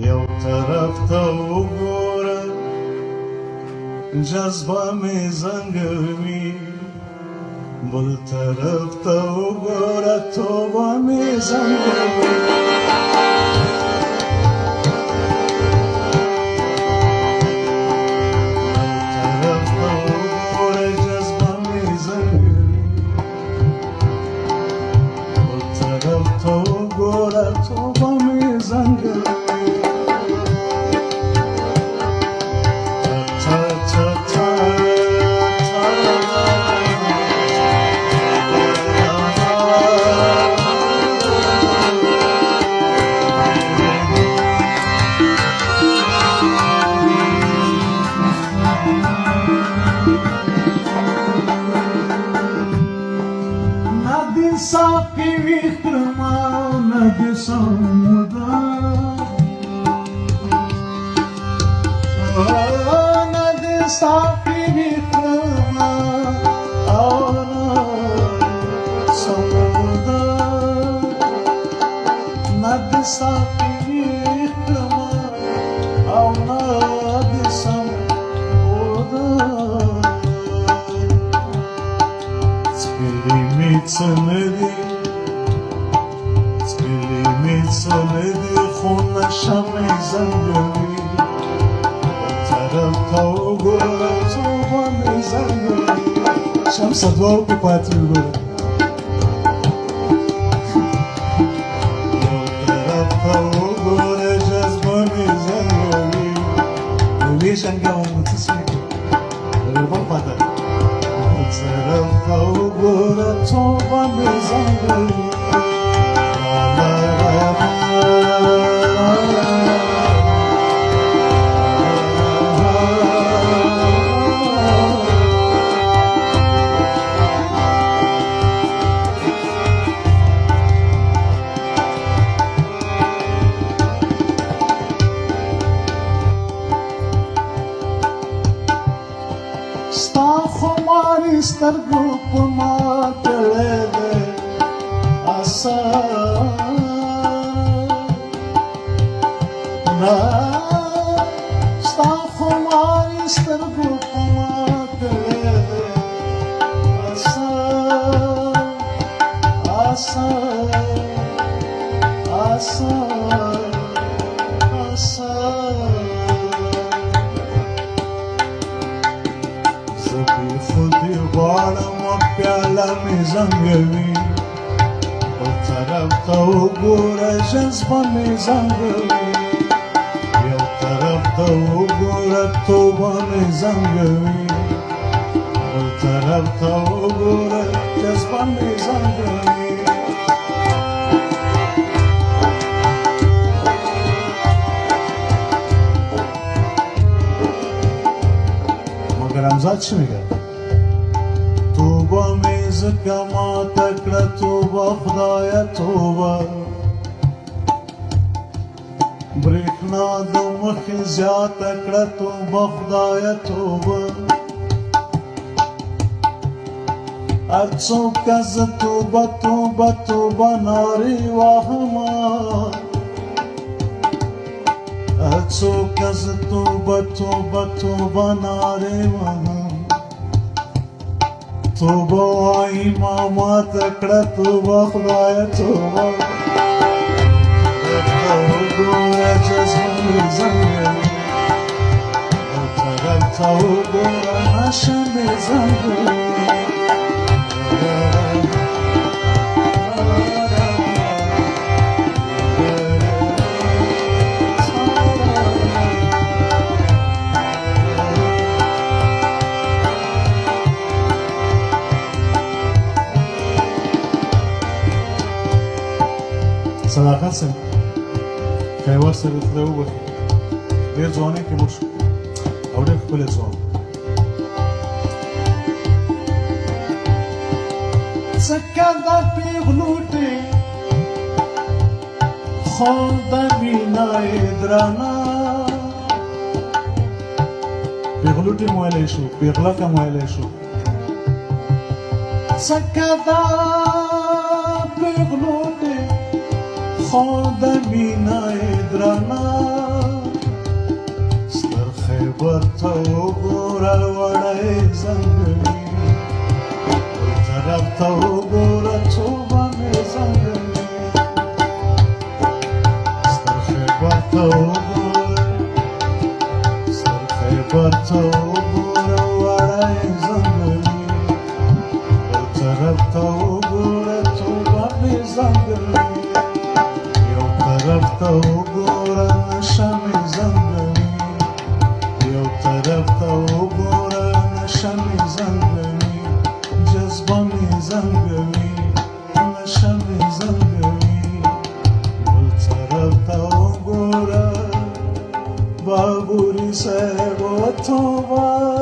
یو طرف ته وګوره جذبه مې زنګوي، بل طرف ته وګوره توبه مې زنګوي. Sapi vihrma nadi samuda, nadi sapi vihrma samuda, nadi sapi vihrma nadi samuda. Spilimica nedi khuna shami zangavi, taraf ta ugora toba mi zangavi. Sham sadwar pe pati ugora. Taraf ta ugora jazba mi zangavi. Nevi shanga umutismiko. Rubal pata. Taraf ta ugora toba mi zangavi. Sta khumari stargu pama tele asa na sta khumari stargu pama tele asa asa asa asa خودی غواړم پیاله مې زنګوي، بل طرف ته وګوره جذبه مې زنګوي. یو طرف ته وګوره توبه مې زنګوي، بل طرف ته وګوره جذبه مې زنګوي. مگر امزاد چی میگه؟ توبه می زکه ماته کړه توبه خدایه توبه، برېښنا د مخې زیاته کړه توبه خدایه توبه. هر څوک که زه توبه توبه توبه نارې وهمه، هر څوک که زه توبه توبه توبه نارې وهم. توبه وایي ما ماته کړه توبه خدایه توبه. ورته وګوره جذبه مې زنګوي، طرف ته وګوره نشه مې زنګوي. صداقت سره که یې وخت سره خدای وبخښي ډېر ځوانۍ کې مړ شو او ډېر ښکلی ځوان. ځکه دا پېغلوټې خو د مینه یې درانه، پېغلوټې مو ویلی شو، پېغلکه مو ویلی شو. ځکه دا پېغلوټې خو د مینه یې درانه ته وګوره وړی ځنګلي بل طرف ته وګوره توبه مې ځنګلي ستر خیبر ته وګوره ستر خیبر ته وګوره وړی ځنګلي بل طرف ته وګوره توبه مې ځنګلي یو طرف ته وګوره نشه مې ځنګلي یو طرف ته وګوره نشه مې ځنګلي جذبه مې ځنګلي نشه مې ځنګلي بل طرف ته وګوره بابوري صاحب توبه